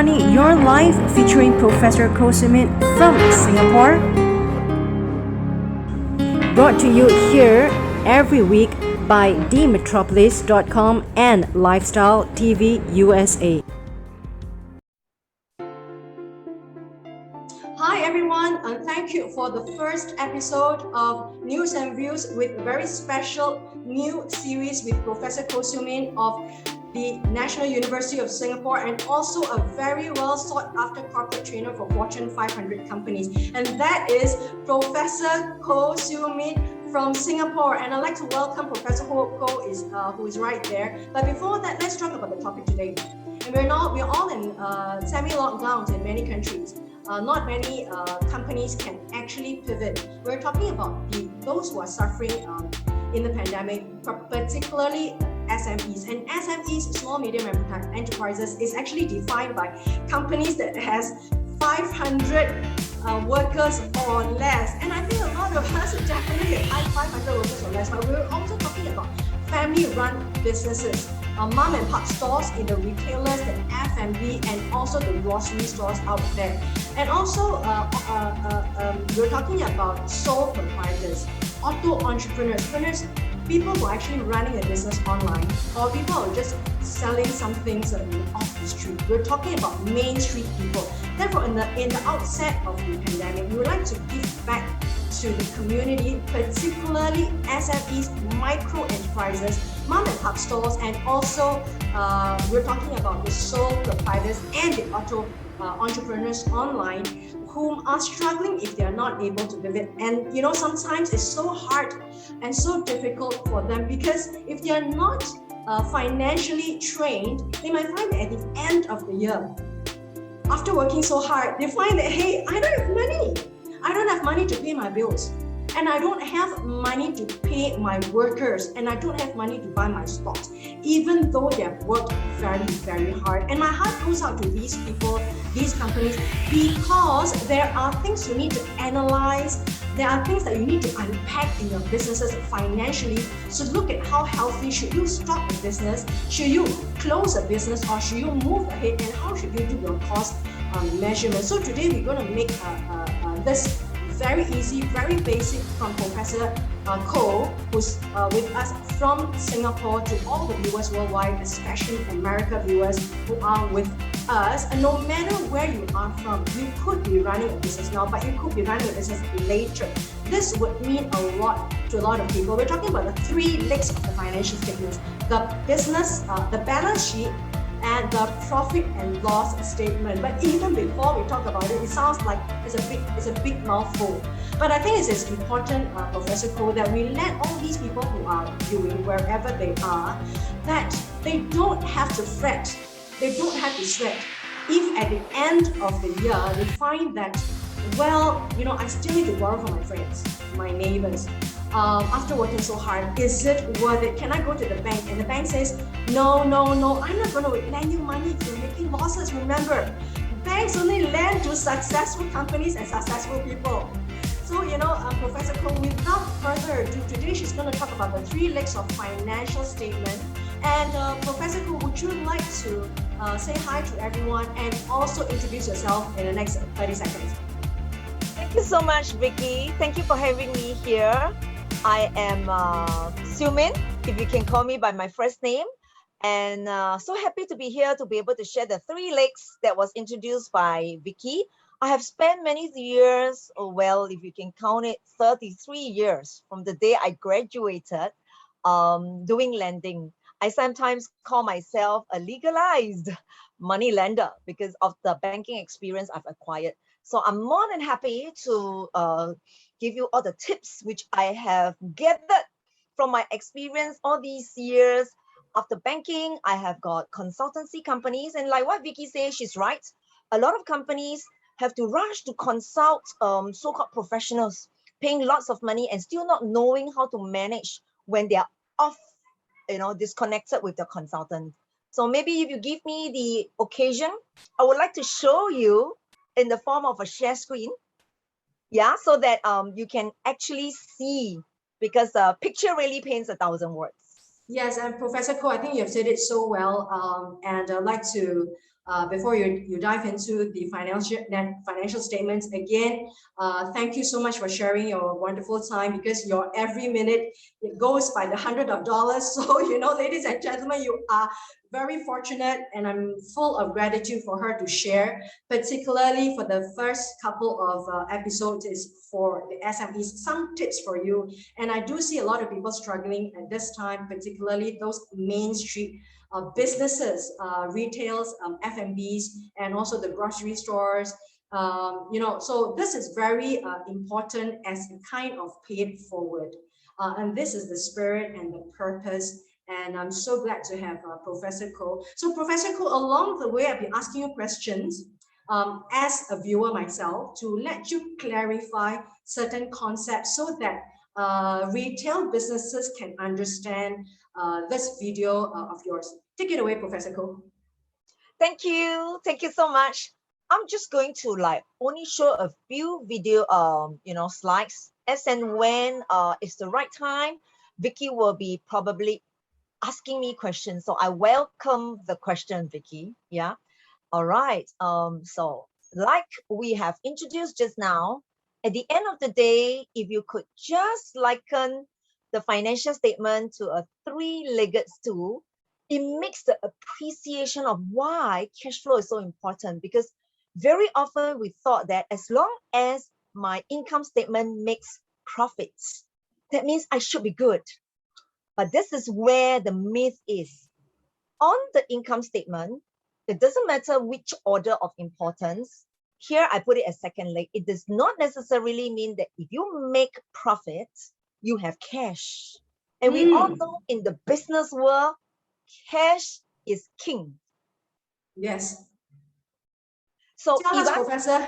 Money, Your Life featuring Professor KOH from Singapore. Brought to you here every week by themetropolis.com and Lifestyle TV USA. Hi everyone, and thank you for the first episode of News and Views with a very special new series with Professor KOH of the National University of Singapore, and also a very well sought after corporate trainer for Fortune 500 companies. And that is Professor KOH from Singapore. And I'd like to welcome Professor KOH, who is right there. But before that, let's talk about the topic today. And we're all in semi-lockdowns in many countries. Not many companies can actually pivot. We're talking about those who are suffering in the pandemic, particularly SMEs. And SMEs, small medium enterprises, is actually defined by companies that has 500 workers or less. And I think a lot of us definitely have 500 workers or less, but we're also talking about family-run businesses, mom and pop stores in the retailers, the F&B, and also the grocery stores out there. And also, we're talking about sole proprietors, auto entrepreneurs, people who are actually running a business online, or people who are just selling some things off the street. We're talking about Main Street people. Therefore, in the outset of the pandemic, we would like to give back to the community, particularly SMEs, micro enterprises, mom and pop stores, and also we're talking about the sole proprietors and the auto entrepreneurs online whom are struggling if they are not able to pivot. And you know, sometimes it's so hard and so difficult for them, because if they are not financially trained, they might find that at the end of the year, after working so hard, they find that, hey, I don't have money. I don't have money to pay my bills, and I don't have money to pay my workers, and I don't have money to buy my stocks, even though they have worked very, very hard. And my heart goes out to these people, these companies, because there are things you need to analyze. There are things that you need to unpack in your businesses financially. So look at how healthy should you stop a business, should you close a business, or should you move ahead, and how should you do your cost measurement. So today we're going to make this very easy, very basic from Professor KOH, who's with us from Singapore, to all the viewers worldwide, especially America viewers who are with us. And no matter where you are from, you could be running a business now, but you could be running a business later. This would mean a lot to a lot of people. We're talking about the three legs of the financial statements: the business, the balance sheet, and the profit and loss statement. But even before we talk about it, it sounds like it's a big mouthful. But I think it's important, Professor KOH, that we let all these people who are viewing, wherever they are, that they don't have to fret. They don't have to sweat if at the end of the year they find that, well, you know, I still need to borrow from my friends, my neighbors. After working so hard, is it worth it? Can I go to the bank? And the bank says, no, I'm not going to lend you money if you're making losses. Remember, banks only lend to successful companies and successful people. So, you know, Professor KOH, without further ado, today she's going to talk about the three legs of financial statement. And Professor KOH, would you like to say hi to everyone and also introduce yourself in the next 30 seconds? Thank you so much, Vicky. Thank you for having me here. I am Xiumin, if you can call me by my first name. And so happy to be here to be able to share the three legs that was introduced by Vicky. I have spent many years, well, if you can count it, 33 years from the day I graduated doing lending. I sometimes call myself a legalized money lender because of the banking experience I've acquired. So I'm more than happy to give you all the tips which I have gathered from my experience all these years. After banking, I have got consultancy companies, and like what Vicky says, she's right. A lot of companies have to rush to consult so-called professionals, paying lots of money and still not knowing how to manage when they are off, you know, disconnected with the consultant. So maybe if you give me the occasion, I would like to show you in the form of a share screen, yeah, so that you can actually see, because the picture really paints 1,000 words. Yes, and Professor KOH, I think you have said it so well, and I'd like to before you dive into the financial statements again, thank you so much for sharing your wonderful time, because your every minute, it goes by the hundred of dollars. So, ladies and gentlemen, you are very fortunate, and I'm full of gratitude for her to share, particularly for the first couple of episodes is for the SMEs, some tips for you. And I do see a lot of people struggling at this time, particularly those main street businesses, retails, F&Bs, and also the grocery stores. So this is very important as a kind of pay it forward. And this is the spirit and the purpose. And I'm so glad to have Professor Koh. So Professor Koh, along the way, I've been asking you questions as a viewer myself to let you clarify certain concepts so that retail businesses can understand this video of yours. Take it away, Professor Koh. Thank you. Thank you so much. I'm just going to only show a few video slides, as and when it's the right time. Vicky will be probably asking me questions, so I welcome the question, Vicky. Yeah. All right. So like we have introduced just now, at the end of the day, if you could just liken the financial statement to a three-legged stool, it makes the appreciation of why cash flow is so important. Because very often we thought that as long as my income statement makes profits, that means I should be good. But this is where the myth is. On the income statement, it doesn't matter which order of importance. Here, I put it as second leg. It does not necessarily mean that if you make profits, you have cash. And we all know in the business world, cash is king. Yes. So tell us, Professor.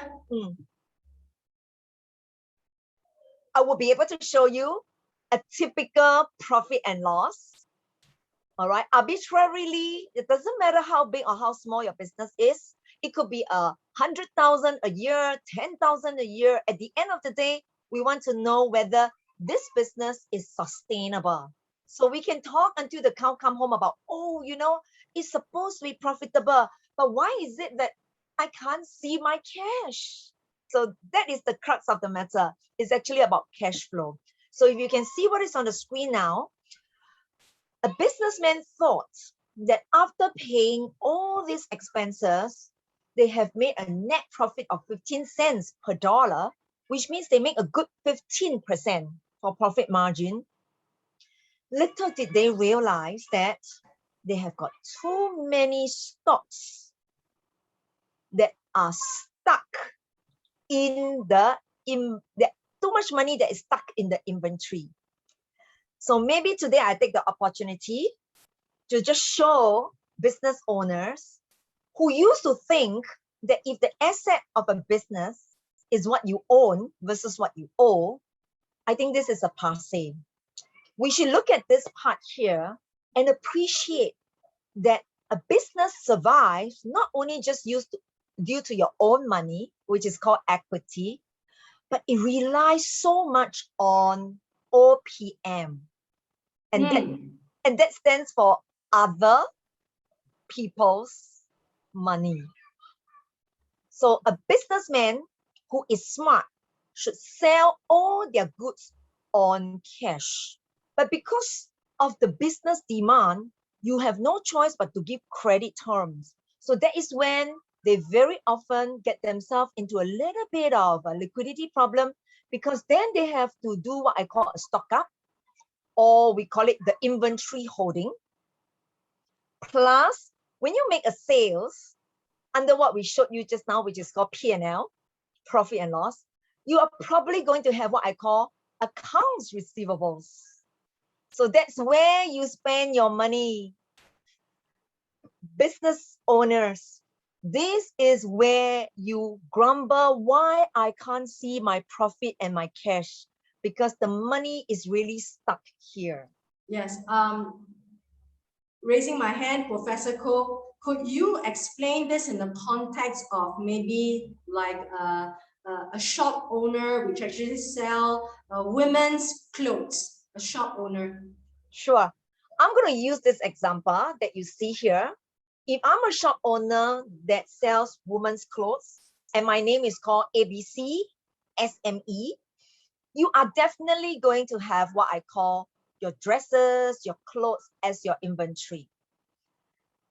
I will be able to show you a typical profit and loss. All right, arbitrarily, it doesn't matter how big or how small your business is. It could be 100,000 a year, 10,000 a year. At the end of the day, we want to know whether this business is sustainable. So we can talk until the cow come home about, it's supposed to be profitable, but why is it that I can't see my cash? So that is the crux of the matter. It's actually about cash flow. So if you can see what is on the screen now, a businessman thought that after paying all these expenses, they have made a net profit of 15 cents per dollar, which means they make a good 15% for profit margin. Little did they realize that they have got too many stocks that are stuck too much money that is stuck in the inventory. So maybe today I take the opportunity to just show business owners who used to think that if the asset of a business is what you own versus what you owe, I think this is a passé. We should look at this part here and appreciate that a business survives not only just due to your own money, which is called equity, but it relies so much on OPM. And that stands for other people's money. So a businessman who is smart should sell all their goods on cash. But because of the business demand, you have no choice but to give credit terms. So that is when they very often get themselves into a little bit of a liquidity problem, because then they have to do what I call a stock up, or we call it the inventory holding. Plus, when you make a sales under what we showed you just now, which is called P&L, profit and loss, you are probably going to have what I call accounts receivables. So that's where you spend your money. Business owners, this is where you grumble why I can't see my profit and my cash, because the money is really stuck here. Yes. Raising my hand, Professor Koh, could you explain this in the context of maybe like a shop owner which actually sell women's clothes, a shop owner? Sure. I'm going to use this example that you see here. if I'm a shop owner that sells women's clothes and my name is called ABC SME, you are definitely going to have what I call your dresses, your clothes as your inventory.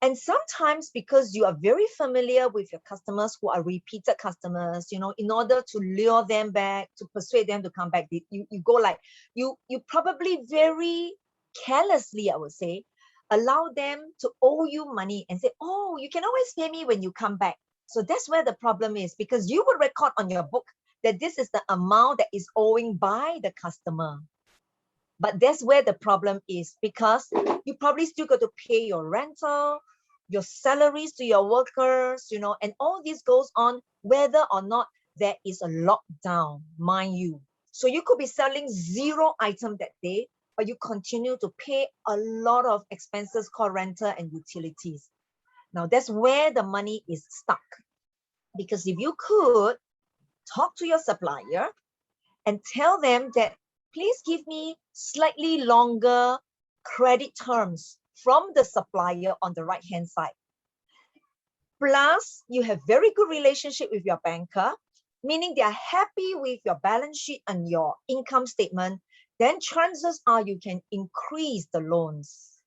And sometimes because you are very familiar with your customers who are repeated customers, you know, in order to lure them back, to persuade them to come back, you go like, you probably very carelessly, I would say, allow them to owe you money and say, oh, you can always pay me when you come back. So that's where the problem is, because you will record on your book that this is the amount that is owing by the customer. But that's where the problem is, because you probably still got to pay your rental, your salaries to your workers, you know, and all this goes on whether or not there is a lockdown, mind you. So you could be selling 0 item that day, but you continue to pay a lot of expenses called rental and utilities. Now that's where the money is stuck. Because if you could talk to your supplier and tell them that, please give me slightly longer credit terms from the supplier on the right hand side. Plus, you have very good relationship with your banker, meaning they are happy with your balance sheet and your income statement, then chances are you can increase the loans.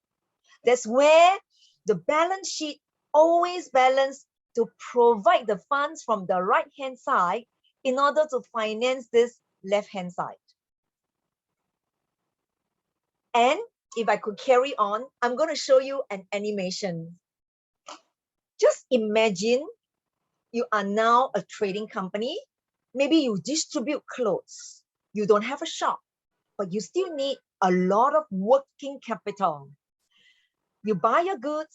That's where the balance sheet always balance to provide the funds from the right hand side in order to finance this left hand side. And if I could carry on, I'm going to show you an animation. Just imagine you are now a trading company. Maybe you distribute clothes. You don't have a shop, but you still need a lot of working capital. You buy your goods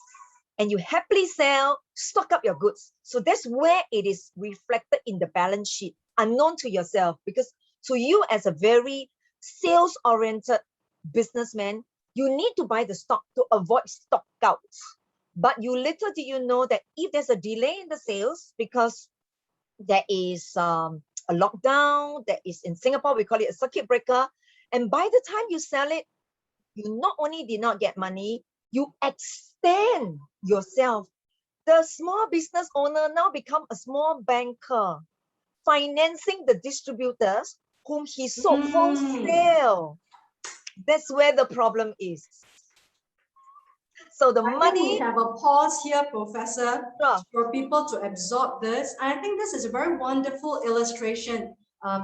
and you happily sell, stock up your goods. So that's where it is reflected in the balance sheet, unknown to yourself, because to you as a very sales-oriented businessman, you need to buy the stock to avoid stock outs. But you little do you know that if there's a delay in the sales because there is a lockdown, that is in Singapore, we call it a circuit breaker. And by the time you sell it, you not only did not get money, you extend yourself. The small business owner now become a small banker, financing the distributors whom he sold wholesale. That's where the problem is. So the I money. think we have a pause here, Professor, Sure. for people to absorb this. I think this is a very wonderful illustration,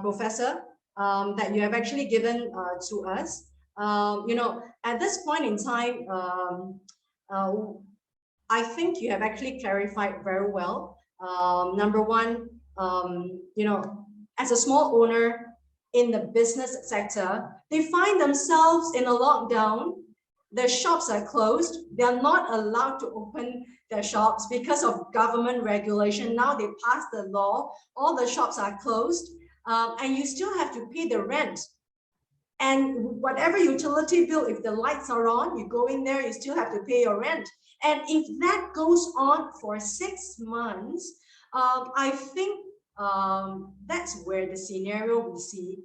Professor, that you have actually given to us. You know, at this point in time, I think you have actually clarified very well. Number one, you know, as a small owner in the business sector, they find themselves in a lockdown. Their shops are closed. They are not allowed to open their shops because of government regulation. Now they passed the law. All the shops are closed, and you still have to pay the rent. And whatever utility bill, if the lights are on, you go in there, you still have to pay your rent. And if that goes on for 6 months, I think that's where the scenario we see.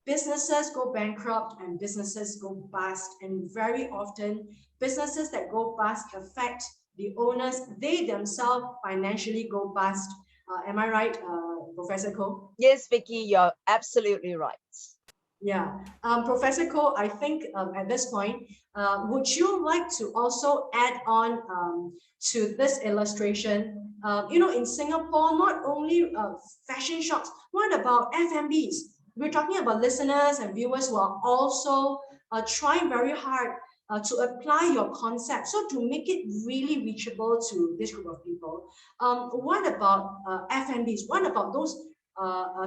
Businesses go bankrupt and businesses go bust. And very often, businesses that go bust affect the owners. They themselves financially go bust. Am I right, Professor KOH? Yes, Vicky, you're absolutely right. Yeah, Professor KOH, I think at this point, would you like to also add on to this illustration? You know, in Singapore, not only fashion shops, what about F&Bs? We're talking about listeners and viewers who are also trying very hard to apply your concept, so to make it really reachable to this group of people. What about F&Bs? What about those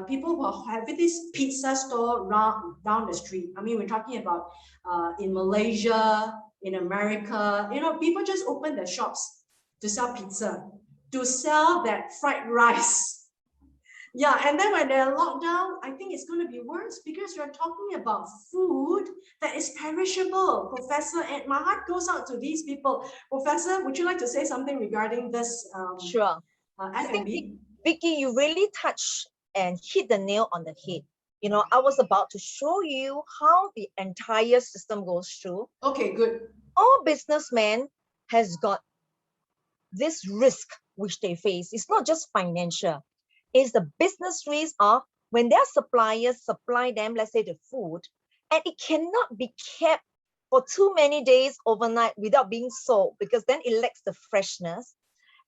people who have this pizza store down the street? I mean, we're talking about in Malaysia, in America, you know, people just open their shops to sell pizza, to sell that fried rice. Yeah, and then when they're locked down, I think it's going to be worse because you're talking about food that is perishable, Professor, and my heart goes out to these people. Professor, would you like to say something regarding this Sure. I think, F&B? Vicky, you really touched and hit the nail on the head. You know, I was about to show you how the entire system goes through. Okay, good. All businessmen has got this risk which they face. It's not just financial, it's the business risk of when their suppliers supply them, let's say the food, and it cannot be kept for too many days overnight without being sold, because then it lacks the freshness.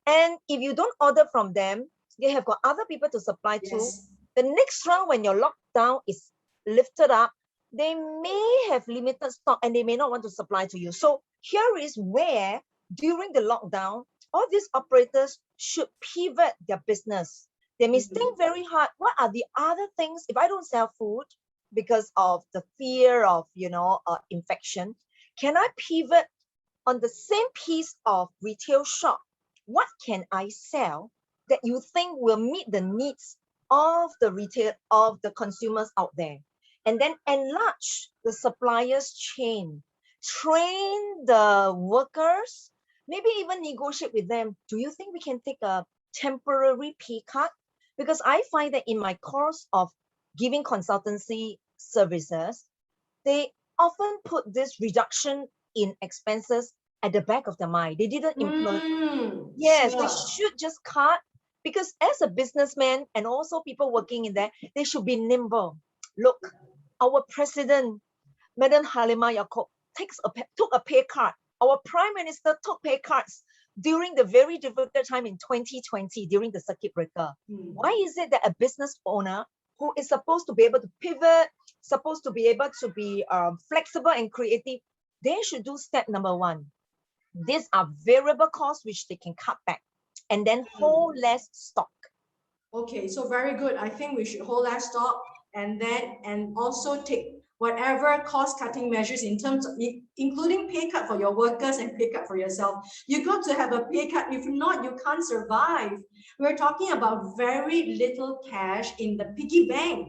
And if you don't order from them, they have got other people to supply to. Yes. The next round, when your lockdown is lifted up, they may have limited stock and they may not want to supply to you. So here is where, during the lockdown, all these operators should pivot their business. They may think very hard, what are the other things if I don't sell food because of the fear of, infection? Can I pivot on the same piece of retail shop? What can I sell that you think will meet the needs of the retail, of the consumers out there? And then enlarge the suppliers chain, train the workers, maybe even negotiate with them. Do you think we can take a temporary pay cut? Because I find that in my course of giving consultancy services, they often put this reduction in expenses at the back of the mind. They didn't implement. Yes, they Sure. should just cut, because as a businessman and also people working in there, they should be nimble. Look, our president, Madam Halima Yacob, took a pay cut. Our prime minister took pay cuts during the very difficult time in 2020 during the circuit breaker. Why is it that a business owner who is supposed to be able to pivot, supposed to be able to be flexible and creative, they should do step number one. These are variable costs which they can cut back and then hold less stock. Okay, so very good. I think we should hold less stock and also take whatever cost cutting measures in terms of including pay cut for your workers and pay cut for yourself. You got to have a pay cut. If not, you can't survive. We're talking about very little cash in the piggy bank.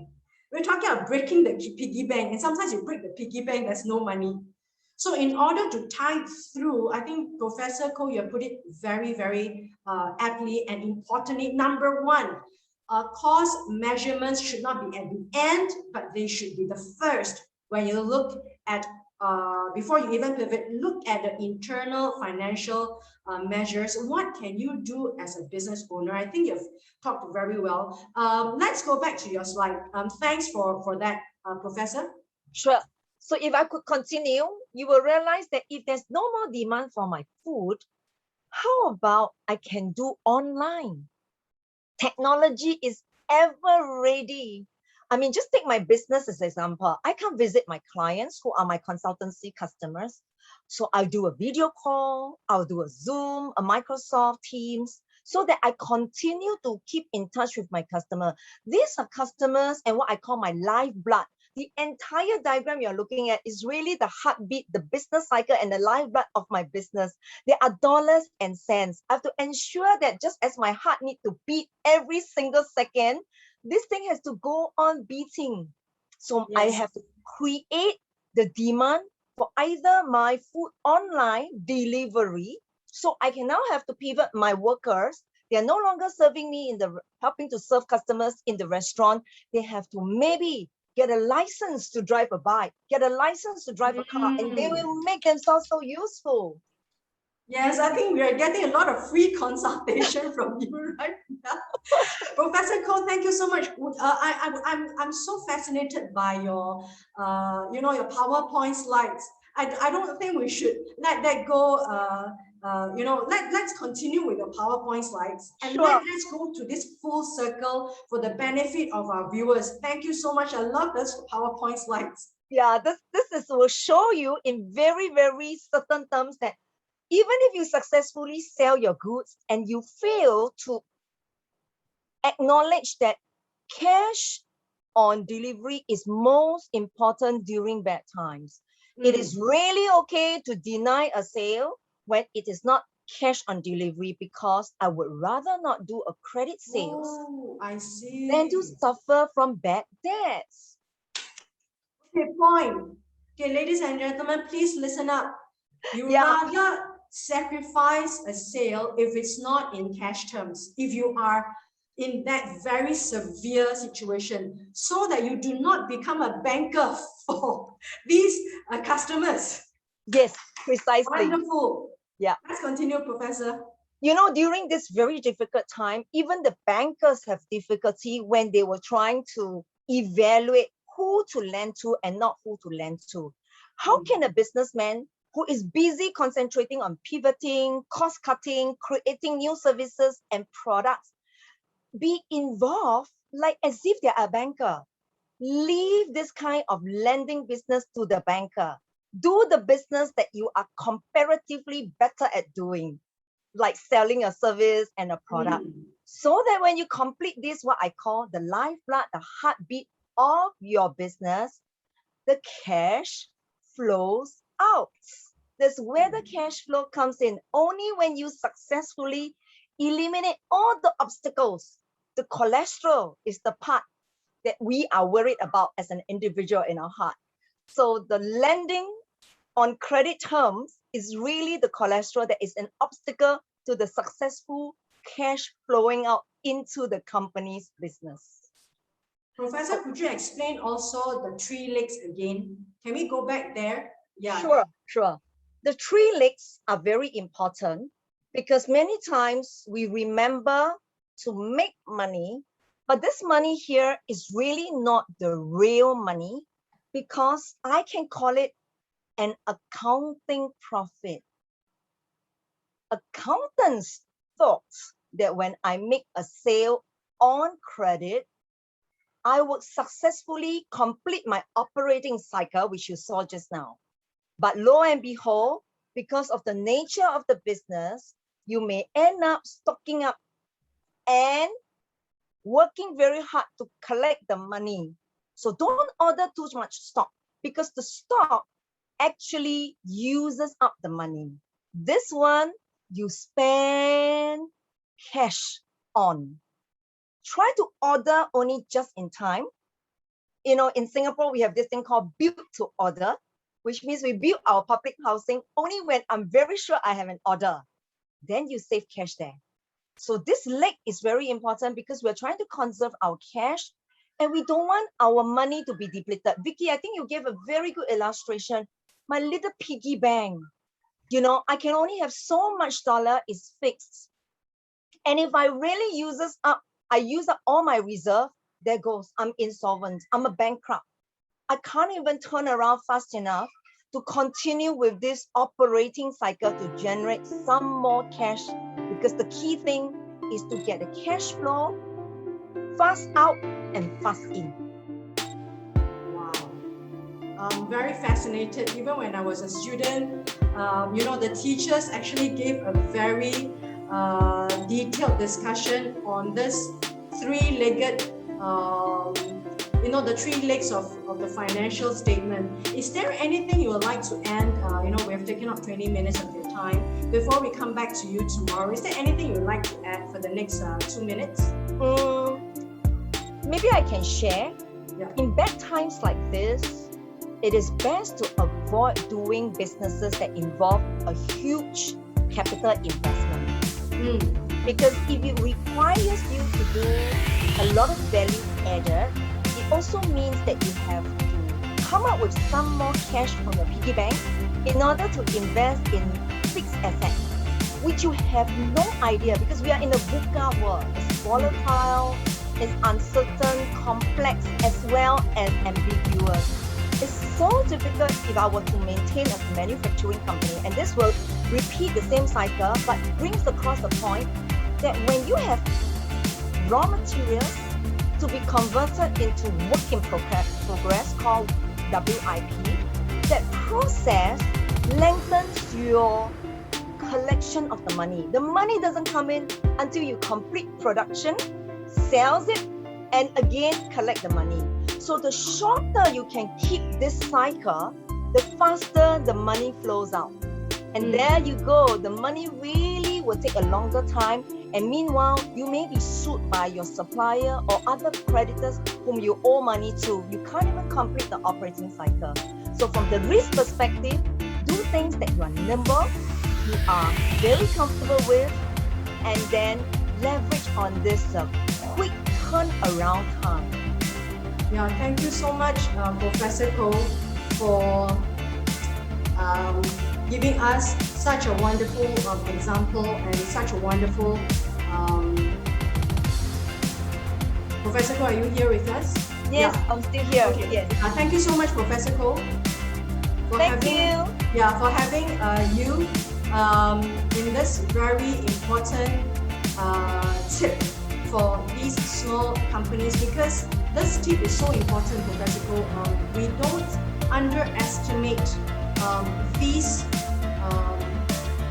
We're talking about breaking the piggy bank, and sometimes you break the piggy bank, there's no money. So in order to tide through, I think Professor Koh, you have put it very, very aptly and importantly. Number one, cost measurements should not be at the end, but they should be the first. When you look at, before you even pivot, look at the internal financial measures. What can you do as a business owner? I think you've talked very well. Let's go back to your slide. Thanks for that, Professor. Sure. So if I could continue, you will realize that if there's no more demand for my food, how about I can do online? Technology is ever ready. I mean, just take my business as an example. I can visit my clients who are my consultancy customers. So I'll do a video call, I'll do a Zoom, a Microsoft Teams, so that I continue to keep in touch with my customer. These are customers and what I call my lifeblood. The entire diagram you're looking at is really the heartbeat, the business cycle, and the lifeblood of my business. There are dollars and cents. I have to ensure that just as my heart needs to beat every single second, this thing has to go on beating. So Yes. I have to create the demand for either my food online delivery. So I can now have to pivot my workers. They are no longer serving me helping to serve customers in the restaurant. They have to maybe get a license to drive a bike, get a license to drive a car, and they will make themselves so useful. Yes, I think we are getting a lot of free consultation from you right now. Professor Koh, thank you so much. I'm so fascinated by your your PowerPoint slides. I don't think we should let that go. Let's continue with the PowerPoint slides, and Sure. let's go to this full circle for the benefit of our viewers. Thank you so much. I love this PowerPoint slides. Yeah, will show you in very, very certain terms that even if you successfully sell your goods and you fail to acknowledge that cash on delivery is most important during bad times. It is really okay to deny a sale when it is not cash on delivery, because I would rather not do a credit sales I see. than to suffer from bad debts. Okay, point. Okay, ladies and gentlemen, please listen up. You rather sacrifice a sale if it's not in cash terms, if you are in that very severe situation, so that you do not become a banker for these customers. Yes, precisely. Wonderful. Yeah. Let's continue, Professor. You know, during this very difficult time, even the bankers have difficulty when they were trying to evaluate who to lend to and not who to lend to. How can a businessman who is busy concentrating on pivoting, cost cutting, creating new services and products be involved like as if they're a banker? Leave this kind of lending business to the banker. Do the business that you are comparatively better at doing, like selling a service and a product. So that when you complete this, what I call the lifeblood, the heartbeat of your business, the cash flows out. That's where the cash flow comes in. Only when you successfully eliminate all the obstacles. The cholesterol is the part that we are worried about as an individual in our heart. So the lending on credit terms is really the cholesterol that is an obstacle to the successful cash flowing out into the company's business. Professor, could you explain also the 3 legs again? Can we go back there? Yeah. Sure. The 3 legs are very important because many times we remember to make money, but this money here is really not the real money because I can call it an accounting profit. Accountants thought that when I make a sale on credit, I would successfully complete my operating cycle, which you saw just now. But lo and behold, because of the nature of the business, you may end up stocking up and working very hard to collect the money. So don't order too much stock because the stock actually uses up the money. This one, you spend cash on. Try to order only just in time. You know, in Singapore, we have this thing called build to order, which means we build our public housing only when I'm very sure I have an order. Then you save cash there. So this leg is very important because we're trying to conserve our cash and we don't want our money to be depleted. Vicky, I think you gave a very good illustration. My little piggy bank, you know, I can only have so much dollar is fixed. And if I really I use up all my reserve, there goes, I'm insolvent, I'm a bankrupt. I can't even turn around fast enough to continue with this operating cycle to generate some more cash because the key thing is to get the cash flow fast out and fast in. Wow. I'm very fascinated. Even when I was a student, you know, the teachers actually gave a very detailed discussion on this 3-legged, you know, the 3 legs of the financial statement. Is there anything you would like to add? You know, we have taken up 20 minutes of your time. Before we come back to you tomorrow, is there anything you would like to add for the next 2 minutes? Maybe I can share. Yeah. In bad times like this, it is best to avoid doing businesses that involve a huge capital investment. Because if it requires you to do a lot of value added, it also means that you have to come up with some more cash from your piggy bank in order to invest in fixed assets, which you have no idea because we are in a VUCA world. It's volatile, it's uncertain, complex, as well as ambiguous. It's so difficult if I were to maintain a manufacturing company, and this will repeat the same cycle, but brings across the point that when you have raw materials to be converted into work in progress called WIP, that process lengthens your collection of the money. The money doesn't come in until you complete production, sells it, and again collect the money. So the shorter you can keep this cycle, the faster the money flows out. And there you go, the money really will take a longer time. And meanwhile, you may be sued by your supplier or other creditors whom you owe money to. You can't even complete the operating cycle. So from the risk perspective, do things that you are nimble, you are very comfortable with, and then leverage on this quick turnaround time. Yeah, thank you so much, Professor KOH, for giving us such a wonderful example and such a wonderful Professor Ko, are you here with us? Yes, Yeah. I'm still here. Okay. Yes. Thank you so much, Professor Ko, for Thank having you. for having you in this very important tip for these small companies, because this tip is so important, Professor Ko. We don't underestimate these.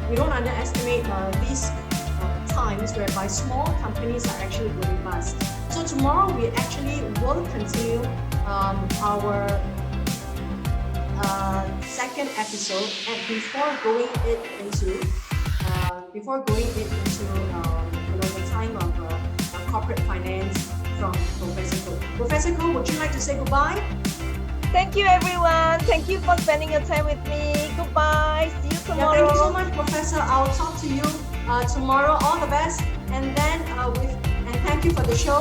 We don't underestimate these times whereby small companies are actually going bust. So tomorrow we actually will continue our second episode, and before going it into the time of corporate finance from Professor Ko. Professor Ko, would you like to say goodbye? Thank you, everyone. Thank you for spending your time with me. Goodbye. See you Yeah, tomorrow. thank you so much, Professor. I'll talk to you tomorrow. All the best, and then and thank you for the show,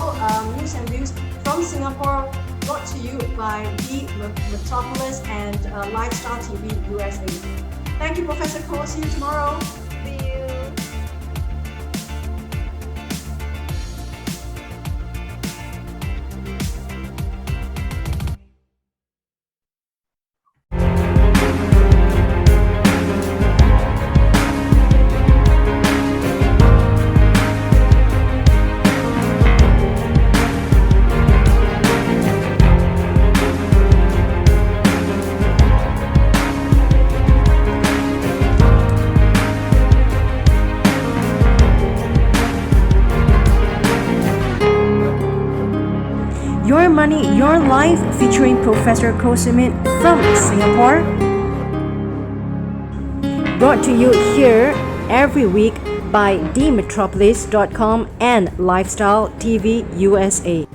News and Views from Singapore, brought to you by the Metropolis and Lifestyle TV USA. Thank you, Professor Ko. See you tomorrow. See you. Your Money, Your Life featuring Professor Ko from Singapore. Brought to you here every week by themetropolis.com and Lifestyle TV USA.